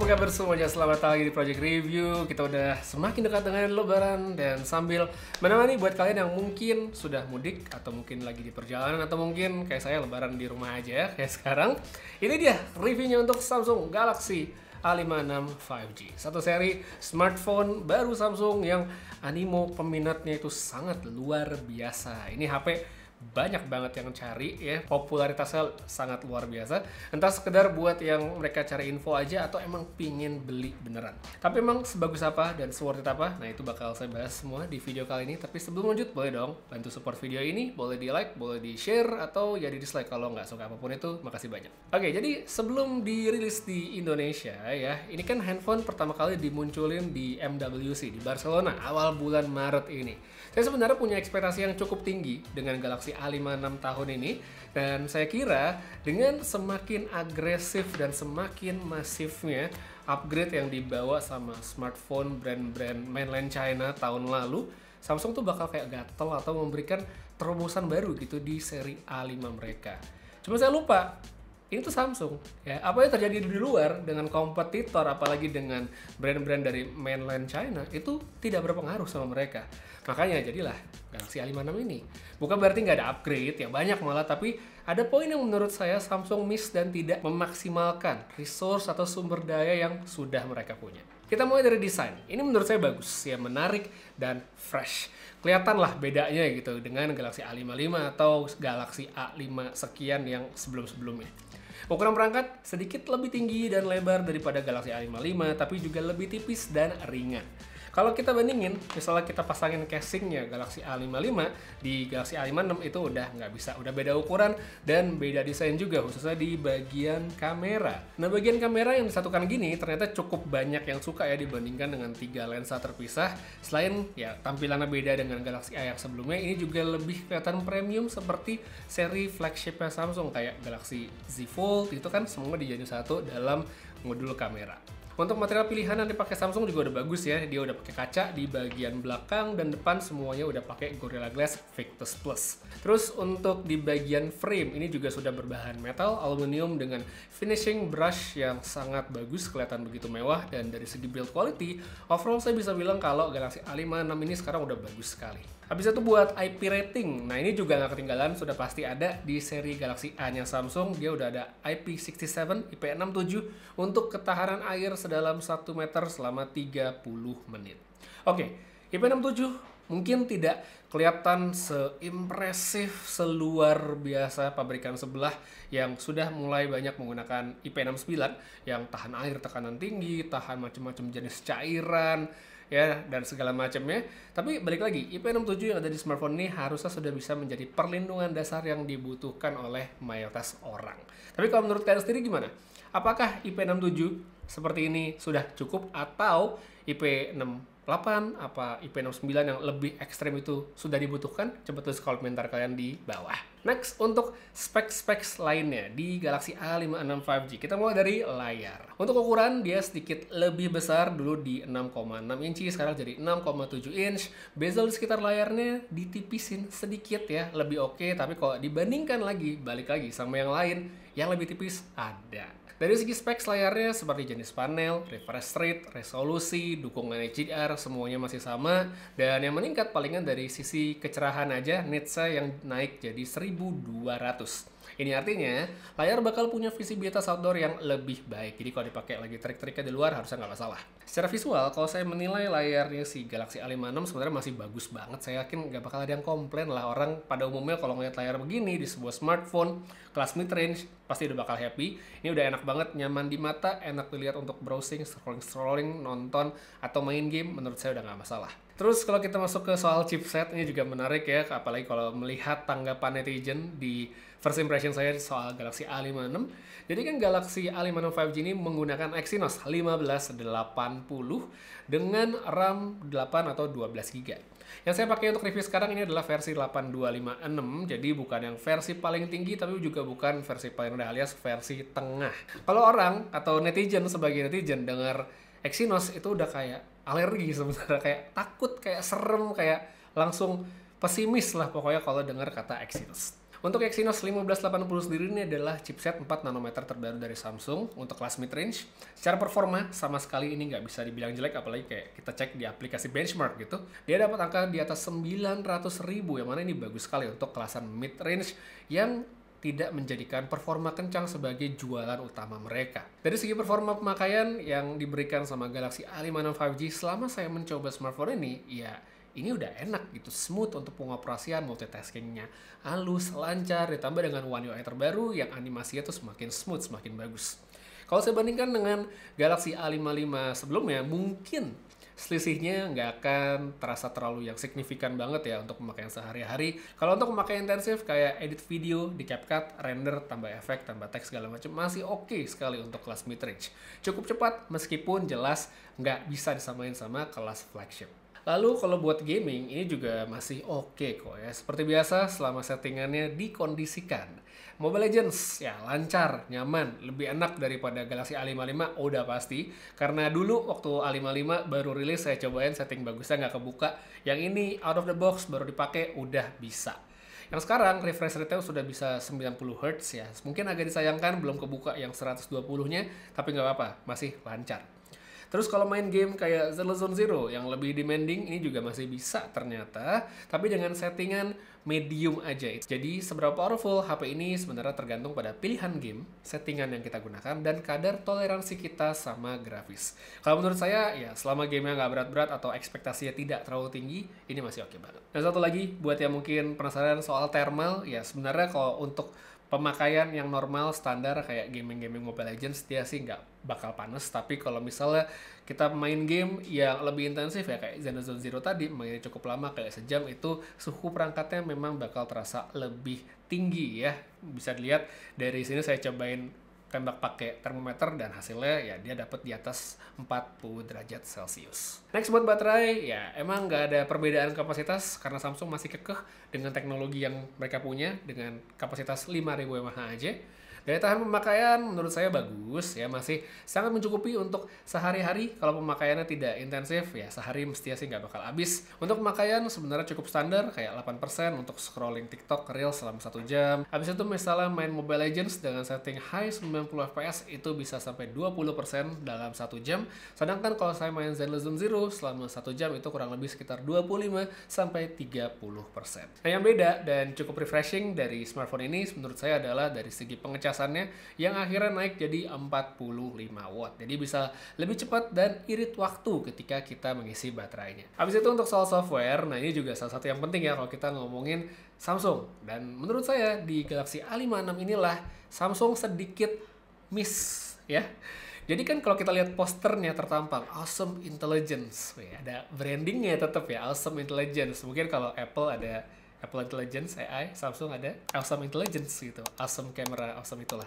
apa kabar semuanya? Selamat datang lagi di Project Review. Kita udah semakin dekat dengan Lebaran dan sambil menemani buat kalian yang mungkin sudah mudik atau mungkin lagi di perjalanan atau mungkin kayak saya Lebaran di rumah aja kayak sekarang. Ini dia reviewnya untuk Samsung Galaxy A56 5G. Satu seri smartphone baru Samsung yang animo peminatnya itu sangat luar biasa. Ini HP banyak banget yang cari ya, popularitasnya sangat luar biasa. Entah sekedar buat yang mereka cari info aja atau emang pingin beli beneran. Tapi emang sebagus apa dan se-worth it apa? Nah itu bakal saya bahas semua di video kali ini. Tapi sebelum lanjut boleh dong bantu support video ini, boleh di like, boleh di share atau ya di dislike kalau nggak suka apapun itu. Makasih banyak. Oke, jadi sebelum dirilis di Indonesia ya, ini kan handphone pertama kali dimunculin di MWC di Barcelona awal bulan Maret ini. Saya sebenarnya punya ekspektasi yang cukup tinggi dengan Galaxy A56 tahun ini, dan saya kira dengan semakin agresif dan semakin masifnya upgrade yang dibawa sama smartphone brand-brand mainland China tahun lalu, Samsung tuh bakal kayak gatel atau memberikan terobosan baru gitu di seri A5 mereka. Cuma saya lupa, ini tuh Samsung ya, apa yang terjadi di luar dengan kompetitor apalagi dengan brand-brand dari mainland China itu tidak berpengaruh sama mereka. Makanya jadilah Galaxy A56 ini. Bukan berarti nggak ada upgrade ya, banyak malah, tapi ada poin yang menurut saya Samsung miss dan tidak memaksimalkan resource atau sumber daya yang sudah mereka punya. Kita mulai dari desain. Ini menurut saya bagus ya, menarik dan fresh. Kelihatan lah bedanya gitu dengan Galaxy A55 atau Galaxy A5 sekian yang sebelum-sebelumnya. Ukuran perangkat sedikit lebih tinggi dan lebar daripada Galaxy A55, tapi juga lebih tipis dan ringan. Kalau kita bandingin, misalnya kita pasangin casingnya Galaxy A55 di Galaxy A56 itu udah nggak bisa, udah beda ukuran dan beda desain juga, khususnya di bagian kamera. Nah, bagian kamera yang disatukan gini ternyata cukup banyak yang suka ya dibandingkan dengan 3 lensa terpisah. Selain ya tampilannya beda dengan Galaxy A yang sebelumnya, ini juga lebih kelihatan premium seperti seri flagshipnya Samsung kayak Galaxy Z Fold, itu kan semua dijadiin satu dalam modul kamera. Untuk material pilihan yang dipakai Samsung juga udah bagus ya. Dia udah pakai kaca di bagian belakang dan depan semuanya udah pakai Gorilla Glass Victus Plus. Terus untuk di bagian frame ini juga sudah berbahan metal aluminium dengan finishing brush yang sangat bagus, kelihatan begitu mewah, dan dari segi build quality overall saya bisa bilang kalau Galaxy A56 ini sekarang udah bagus sekali. Habis itu buat IP rating, nah ini juga nggak ketinggalan, sudah pasti ada di seri Galaxy A-nya Samsung. Dia udah ada IP67, IP67 untuk ketahanan air sedalam 1 meter selama 30 menit. Oke, IP67 mungkin tidak kelihatan seimpresif, seluar biasa pabrikan sebelah yang sudah mulai banyak menggunakan IP69 yang tahan air, tekanan tinggi, tahan macam-macam jenis cairan, ya, dan segala macamnya. Tapi balik lagi, IP67 yang ada di smartphone ini harusnya sudah bisa menjadi perlindungan dasar yang dibutuhkan oleh mayoritas orang. Tapi kalau menurut kalian sendiri gimana? Apakah IP67 seperti ini sudah cukup atau IP68 apa IP69 yang lebih ekstrem itu sudah dibutuhkan? Coba tulis komentar kalian di bawah. Next, untuk spek-spek lainnya di Galaxy A56 5G, kita mulai dari layar. Untuk ukuran dia sedikit lebih besar, dulu di 6,6 inci, sekarang jadi 6,7 inch. Bezel di sekitar layarnya ditipisin sedikit ya, lebih oke, tapi kalau dibandingkan lagi, balik lagi sama yang lain, yang lebih tipis ada. Dari segi spek layarnya seperti jenis panel, refresh rate, resolusi, dukungan HDR, semuanya masih sama. Dan yang meningkat palingan dari sisi kecerahan aja, nitsnya yang naik jadi 1200. Ini artinya layar bakal punya visibilitas outdoor yang lebih baik. Jadi kalau dipakai lagi trik-triknya di luar harusnya nggak masalah. Secara visual, kalau saya menilai layarnya si Galaxy A56 sebenarnya masih bagus banget. Saya yakin nggak bakal ada yang komplain lah. Orang pada umumnya kalau ngeliat layar begini di sebuah smartphone kelas mid-range pasti udah bakal happy. Ini udah enak banget, nyaman di mata, enak dilihat untuk browsing, scrolling, nonton, atau main game. Menurut saya udah nggak masalah. Terus kalau kita masuk ke soal chipset, ini juga menarik ya, apalagi kalau melihat tanggapan netizen di first impression saya soal Galaxy A56. Jadi kan Galaxy A56 5G ini menggunakan Exynos 1580 dengan RAM 8 atau 12 GB. Yang saya pakai untuk review sekarang ini adalah versi 8256, jadi bukan yang versi paling tinggi tapi juga bukan versi paling rendah, alias versi tengah. Kalau orang atau netizen, sebagai netizen dengar Exynos itu udah kayak alergi sebenarnya, kayak takut, kayak serem, kayak langsung pesimis lah pokoknya kalau dengar kata Exynos. Untuk Exynos 1580 sendiri ini adalah chipset 4 nanometer terbaru dari Samsung untuk kelas mid-range. Secara performa sama sekali ini nggak bisa dibilang jelek, apalagi kayak kita cek di aplikasi benchmark gitu. Dia dapat angka di atas 900.000, yang mana ini bagus sekali untuk kelasan mid-range yang tidak menjadikan performa kencang sebagai jualan utama mereka. Dari segi performa pemakaian yang diberikan sama Galaxy A56 5G selama saya mencoba smartphone ini, ya ini udah enak gitu, smooth untuk pengoperasian, multitaskingnya halus, lancar, ditambah dengan One UI terbaru yang animasinya tuh semakin smooth, semakin bagus. Kalau saya bandingkan dengan Galaxy A55 sebelumnya, mungkin selisihnya nggak akan terasa terlalu yang signifikan banget ya untuk pemakaian sehari-hari. Kalau untuk pemakaian intensif kayak edit video di CapCut, render, tambah efek, tambah teks segala macam masih oke sekali untuk kelas mid-range. Cukup cepat meskipun jelas nggak bisa disamain sama kelas flagship. Lalu kalau buat gaming ini juga masih oke kok ya. Seperti biasa selama settingannya dikondisikan. Mobile Legends ya lancar, nyaman, lebih enak daripada Galaxy A55 udah pasti. Karena dulu waktu A55 baru rilis saya cobain setting bagusnya nggak kebuka. Yang ini out of the box baru dipakai udah bisa. Yang sekarang refresh rate sudah bisa 90 Hz ya. Mungkin agak disayangkan belum kebuka yang 120-nya, tapi nggak apa-apa, masih lancar. Terus kalau main game kayak Zone Zero yang lebih demanding ini juga masih bisa ternyata, tapi dengan settingan medium aja. Jadi seberapa powerful HP ini sebenarnya tergantung pada pilihan game, settingan yang kita gunakan, dan kadar toleransi kita sama grafis. Kalau menurut saya ya selama gamenya nggak berat-berat atau ekspektasinya tidak terlalu tinggi, ini masih oke banget. Dan satu lagi buat yang mungkin penasaran soal thermal, ya sebenarnya kalau untuk pemakaian yang normal standar kayak gaming Mobile Legends dia sih nggak bakal panas, tapi kalau misalnya kita main game yang lebih intensif ya kayak Zone Zero tadi mainnya cukup lama kayak sejam, itu suhu perangkatnya memang bakal terasa lebih tinggi ya. Bisa dilihat dari sini saya cobain tembak pakai termometer dan hasilnya ya dia dapat di atas 40 derajat Celcius. Next buat baterai, ya emang nggak ada perbedaan kapasitas karena Samsung masih kekeh dengan teknologi yang mereka punya dengan kapasitas 5000 mAh aja. Daya tahan pemakaian menurut saya bagus ya, masih sangat mencukupi untuk sehari-hari. Kalau pemakaiannya tidak intensif ya sehari mestinya sih nggak bakal habis. Untuk pemakaian sebenarnya cukup standar kayak 8% untuk scrolling TikTok Reels selama 1 jam. Habis itu misalnya main Mobile Legends dengan setting high 90 fps itu bisa sampai 20% dalam 1 jam. Sedangkan kalau saya main Zone Zero selama 1 jam itu kurang lebih sekitar 25 sampai 30%. Nah yang beda dan cukup refreshing dari smartphone ini menurut saya adalah dari segi pengecasan yang akhirnya naik jadi 45 watt. Jadi bisa lebih cepat dan irit waktu ketika kita mengisi baterainya. Habis itu untuk soal software, nah ini juga salah satu yang penting ya kalau kita ngomongin Samsung. Dan menurut saya di Galaxy A56 inilah Samsung sedikit miss ya. Jadi kan kalau kita lihat posternya tertampang Awesome Intelligence, ada brandingnya tetap ya Awesome Intelligence. Mungkin kalau Apple ada Apple Intelligence AI, Samsung ada Awesome Intelligence gitu, Awesome Camera, Awesome itulah.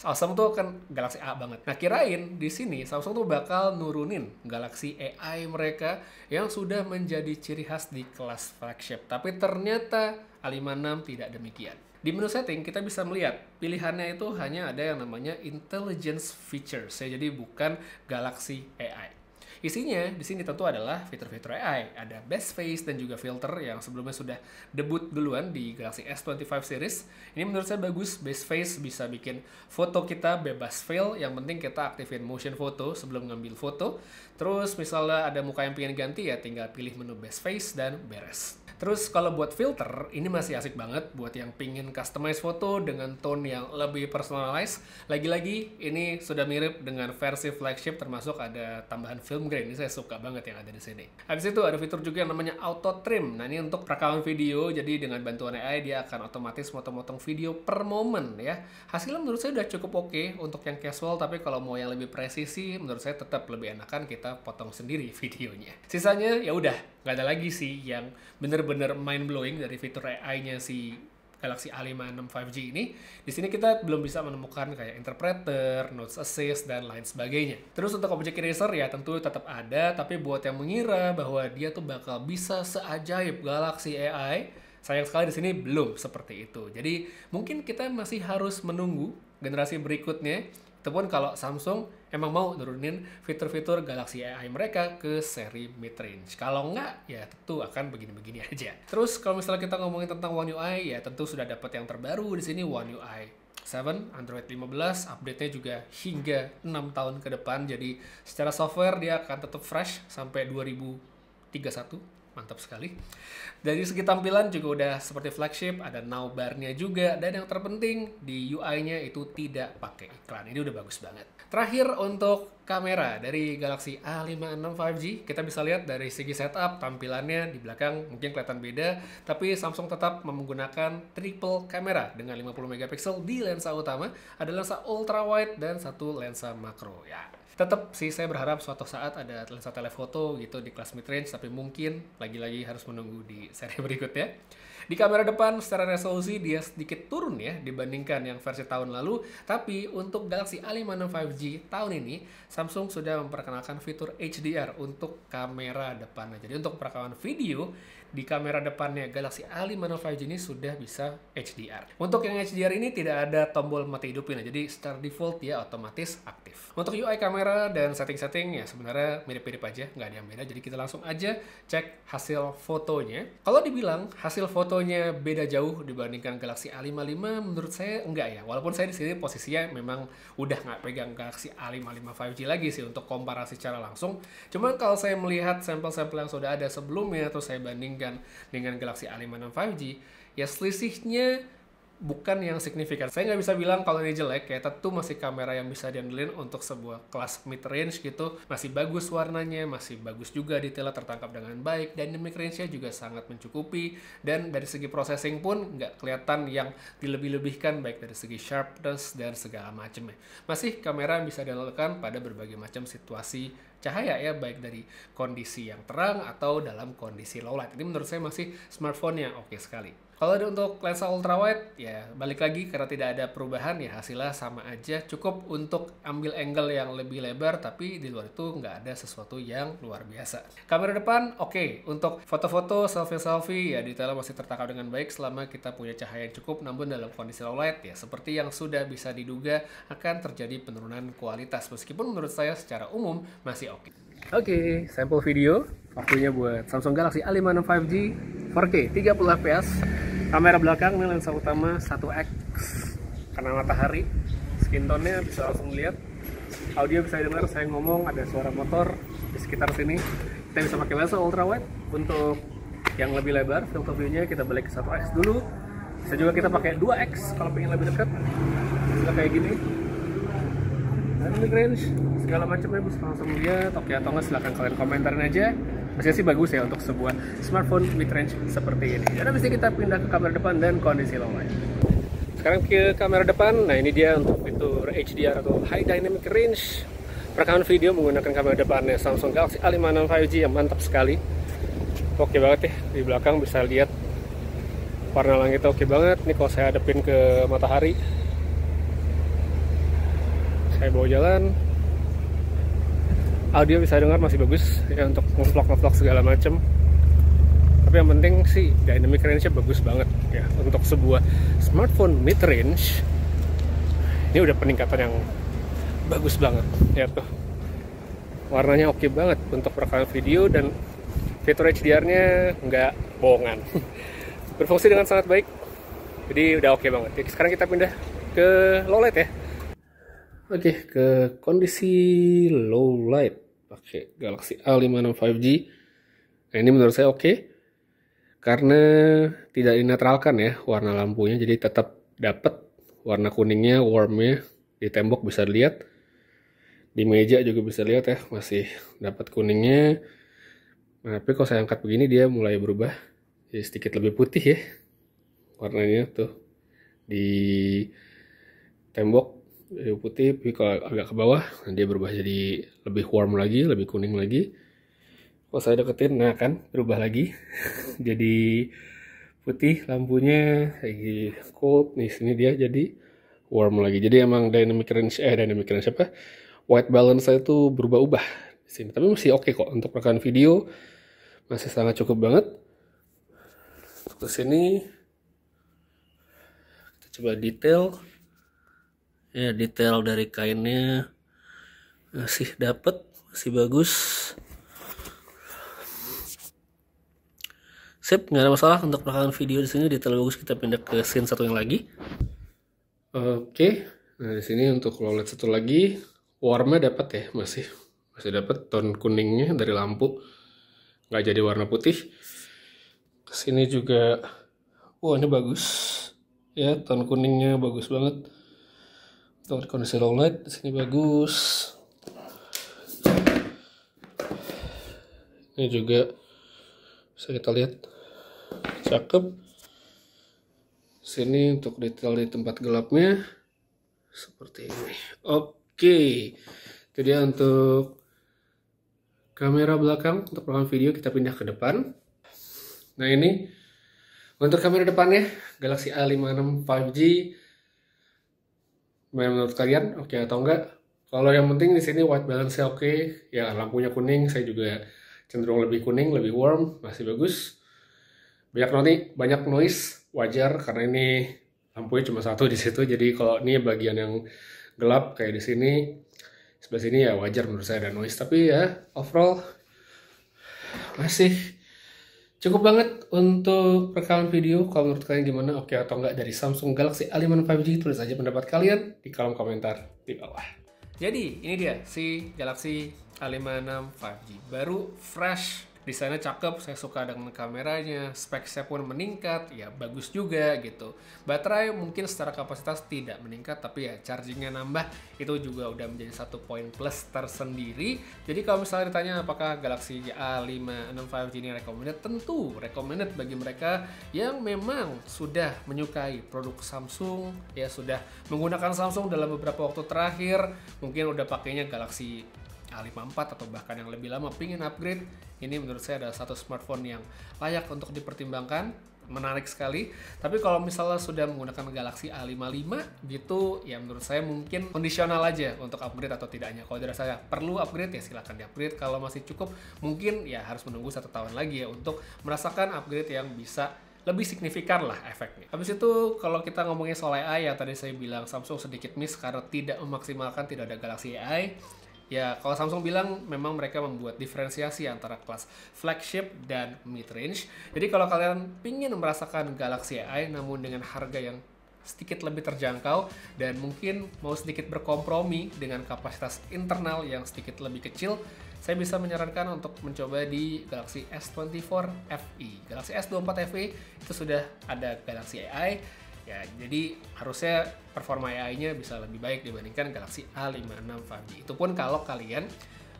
Awesome tuh kan Galaxy A banget. Nah kirain di sini Samsung tuh bakal nurunin Galaxy AI mereka yang sudah menjadi ciri khas di kelas flagship, tapi ternyata A56 tidak demikian. Di menu setting kita bisa melihat pilihannya itu hanya ada yang namanya Intelligence Features, jadi bukan Galaxy AI. Isinya di sini tentu adalah fitur-fitur AI, ada best face dan juga filter yang sebelumnya sudah debut duluan di Galaxy S25 series. Ini menurut saya bagus, best face bisa bikin foto kita bebas fail, yang penting kita aktifin motion photo sebelum ngambil foto. Terus misalnya ada muka yang pengen ganti ya tinggal pilih menu best face dan beres. Terus kalau buat filter, ini masih asik banget buat yang pingin customize foto dengan tone yang lebih personalized. Lagi-lagi ini sudah mirip dengan versi flagship, termasuk ada tambahan film grain. Ini saya suka banget yang ada di sini. Habis itu ada fitur juga yang namanya auto trim. Nah ini untuk rekaman video, jadi dengan bantuan AI dia akan otomatis motong-motong video per momen ya. Hasilnya menurut saya udah cukup oke untuk yang casual, tapi kalau mau yang lebih presisi, menurut saya tetap lebih enakan kita potong sendiri videonya. Sisanya ya udah nggak ada lagi sih yang bener-bener mind blowing dari fitur AI-nya si Galaxy A56 5G ini. Di sini kita belum bisa menemukan kayak interpreter, notes assist dan lain sebagainya. Terus untuk object eraser ya tentu tetap ada, tapi buat yang mengira bahwa dia tuh bakal bisa seajaib Galaxy AI, sayang sekali di sini belum seperti itu. Jadi mungkin kita masih harus menunggu generasi berikutnya Itu pun kalau Samsung emang mau nurunin fitur-fitur Galaxy AI mereka ke seri mid-range. Kalau nggak, ya tentu akan begini-begini aja. Terus kalau misalnya kita ngomongin tentang One UI, ya tentu sudah dapat yang terbaru di sini, One UI 7, Android 15, update-nya juga hingga 6 tahun ke depan. Jadi secara software dia akan tetap fresh sampai 2031. Mantap sekali. Dari segi tampilan juga udah seperti flagship, ada now bar-nya juga, dan yang terpenting di UI-nya itu tidak pakai iklan. Ini udah bagus banget. Terakhir untuk kamera dari Galaxy A56 5G, kita bisa lihat dari segi setup tampilannya di belakang mungkin kelihatan beda, tapi Samsung tetap menggunakan triple kamera dengan 50 megapiksel di lensa utama, ada lensa ultra wide dan satu lensa makro ya. Tetap sih saya berharap suatu saat ada lensa telefoto gitu di kelas mid-range, tapi mungkin lagi-lagi harus menunggu di seri berikutnya. Di kamera depan secara resolusi dia sedikit turun ya dibandingkan yang versi tahun lalu, tapi untuk Galaxy A56 5G tahun ini Samsung sudah memperkenalkan fitur HDR untuk kamera depannya. Jadi untuk perekaman video di kamera depannya Galaxy A56 5G ini sudah bisa HDR. Untuk yang HDR ini tidak ada tombol mati hidupin, jadi secara default dia otomatis aktif. Untuk UI kamera dan setting-setting ya sebenarnya mirip-mirip aja, nggak ada yang beda. Jadi kita langsung aja cek hasil fotonya. Kalau dibilang hasil fotonya beda jauh dibandingkan Galaxy A55, menurut saya enggak ya. Walaupun saya di sini posisinya memang udah nggak pegang Galaxy A55 5G lagi sih untuk komparasi secara langsung. Cuman kalau saya melihat sampel-sampel yang sudah ada sebelumnya, terus saya bandingkan dengan Galaxy A56 5G, ya selisihnya bukan yang signifikan. Saya nggak bisa bilang kalau ini jelek, ya tentu masih kamera yang bisa diandelin untuk sebuah kelas mid-range gitu. Masih bagus warnanya, masih bagus juga detailnya tertangkap dengan baik, dynamic range-nya juga sangat mencukupi, dan dari segi processing pun nggak kelihatan yang dilebih-lebihkan baik dari segi sharpness dan segala macamnya. Masih kamera yang bisa diandalkan pada berbagai macam situasi cahaya ya, baik dari kondisi yang terang atau dalam kondisi low light. Ini menurut saya masih smartphone yang oke sekali. Kalau untuk lensa ultra wide, ya balik lagi karena tidak ada perubahan, ya hasilnya sama aja. Cukup untuk ambil angle yang lebih lebar, tapi di luar itu nggak ada sesuatu yang luar biasa. Kamera depan oke. Untuk foto-foto, selfie-selfie, ya detailnya masih tertangkap dengan baik selama kita punya cahaya yang cukup. Namun dalam kondisi low light, ya seperti yang sudah bisa diduga akan terjadi penurunan kualitas. Meskipun menurut saya secara umum masih oke. Oke, sampel video. Waktunya buat Samsung Galaxy A56 5G 4K 30 fps. Kamera belakang ini lensa utama 1x karena matahari. Skin tone-nya bisa langsung lihat. Audio bisa dengar saya ngomong, ada suara motor di sekitar sini. Kita bisa pakai lensa ultra wide. Untuk yang lebih lebar field of view-nya kita balik ke 1x dulu. Bisa juga kita pakai 2x kalau pengen lebih dekat. Bisa kayak gini. Dynamic range segala macamnya bisa langsung lihat. Oke atau enggak silahkan kalian komentarin aja. Masih sih bagus ya untuk sebuah smartphone mid range seperti ini. Dan habis ini kita pindah ke kamera depan dan kondisi low light. Sekarang ke kamera depan. Nah ini dia untuk fitur HDR atau High Dynamic Range. Perekaman video menggunakan kamera depannya Samsung Galaxy A56 5G yang mantap sekali. Oke banget ya, di belakang bisa lihat warna langitnya oke banget. Ini kalau saya hadapin ke matahari, saya bawa jalan, audio bisa dengar masih bagus ya untuk ngevlog segala macem. Tapi yang penting sih dynamic range-nya bagus banget ya untuk sebuah smartphone mid range. Ini udah peningkatan yang bagus banget ya tuh. Warnanya oke banget untuk perekaman video dan fitur HDR-nya nggak bohongan. Berfungsi dengan sangat baik. Jadi udah oke banget. Jadi sekarang kita pindah ke low light ya. Oke, ke kondisi low light pakai Galaxy A56 5G. Nah, ini menurut saya oke. Karena tidak dinetralkan ya warna lampunya, jadi tetap dapat warna kuningnya, warmnya. Di tembok bisa dilihat. Di meja juga bisa lihat ya, masih dapat kuningnya. Nah, tapi kalau saya angkat begini dia mulai berubah. Jadi sedikit lebih putih ya. Warnanya tuh. Di tembok putih, tapi kalau agak ke bawah dia berubah jadi lebih warm lagi, lebih kuning lagi. Kalau saya deketin, nah kan berubah lagi jadi putih lampunya, lagi cold nih, sini dia jadi warm lagi. Jadi emang dynamic range apa, white balance saya tuh berubah-ubah di sini. Tapi masih oke kok untuk rekaman video, masih sangat cukup banget. Ke sini kita coba detail. Ya, detail dari kainnya masih dapet, masih bagus. Sip, nggak ada masalah untuk rekaman video di sini, detail bagus. Kita pindah ke scene satu yang lagi. Oke, nah di sini untuk low light satu lagi, warmnya dapat ya, masih dapat tone kuningnya dari lampu, nggak jadi warna putih. Kesini juga, wah ini bagus ya, tone kuningnya bagus banget. Untuk kondisi low light di sini bagus. Ini juga bisa kita lihat cakep. Sini untuk detail di tempat gelapnya seperti ini. Oke, itu dia untuk kamera belakang. Untuk rekaman video kita pindah ke depan. Nah ini untuk kamera depannya Galaxy A56 5G. Menurut kalian oke atau enggak? Kalau yang penting di sini white balance-nya oke, ya lampunya kuning, saya juga cenderung lebih kuning, lebih warm, masih bagus. Banyak noise, wajar karena ini lampunya cuma satu di situ. Jadi kalau ini bagian yang gelap kayak di sini, sebelah sini ya wajar menurut saya ada noise. Tapi ya overall masih cukup banget untuk rekaman video. Kalau menurut kalian gimana? Oke atau enggak dari Samsung Galaxy A56 5G? Tulis aja pendapat kalian di kolom komentar di bawah. Jadi ini dia si Galaxy A56 5G. Baru, fresh, desainnya cakep, saya suka dengan kameranya, speknya pun meningkat, ya bagus juga gitu. Baterai mungkin secara kapasitas tidak meningkat, tapi ya chargingnya nambah, itu juga udah menjadi satu poin plus tersendiri. Jadi kalau misalnya ditanya apakah Galaxy A56 5G ini recommended, tentu recommended bagi mereka yang memang sudah menyukai produk Samsung, ya sudah menggunakan Samsung dalam beberapa waktu terakhir, mungkin udah pakainya Galaxy A54 atau bahkan yang lebih lama pingin upgrade. Ini menurut saya adalah satu smartphone yang layak untuk dipertimbangkan, menarik sekali. Tapi kalau misalnya sudah menggunakan Galaxy A55 gitu, ya menurut saya mungkin kondisional aja untuk upgrade atau tidaknya. Kalau dari saya perlu upgrade ya silahkan di-upgrade. Kalau masih cukup mungkin ya harus menunggu 1 tahun lagi ya untuk merasakan upgrade yang bisa lebih signifikan lah efeknya. Habis itu kalau kita ngomongin soal AI, ya tadi saya bilang Samsung sedikit miss karena tidak memaksimalkan, tidak ada Galaxy AI. Ya, kalau Samsung bilang memang mereka membuat diferensiasi antara kelas flagship dan mid-range. Jadi kalau kalian pingin merasakan Galaxy AI namun dengan harga yang sedikit lebih terjangkau dan mungkin mau sedikit berkompromi dengan kapasitas internal yang sedikit lebih kecil, saya bisa menyarankan untuk mencoba di Galaxy S24 FE. Galaxy S24 FE itu sudah ada Galaxy AI. Ya, jadi harusnya performa AI-nya bisa lebih baik dibandingkan Galaxy A56 5G. Itu pun kalau kalian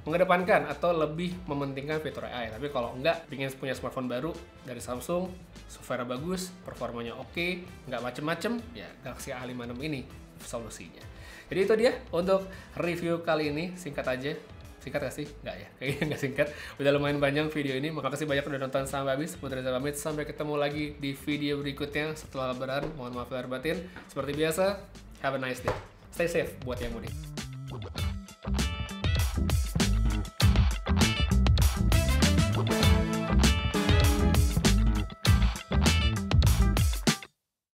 mengedepankan atau lebih mementingkan fitur AI. Tapi kalau enggak, ingin punya smartphone baru dari Samsung, software bagus, performanya oke, nggak macem-macem, ya Galaxy A56 ini solusinya. Jadi itu dia untuk review kali ini, singkat aja. Singkat gak sih? Nggak ya, kayaknya nggak singkat. Udah lumayan panjang video ini. Makasih banyak udah nonton sampai habis. Putri Reza pamit. Sampai ketemu lagi di video berikutnya setelah lebaran. Mohon maaf lahir batin. Seperti biasa, have a nice day. Stay safe buat yang mudik.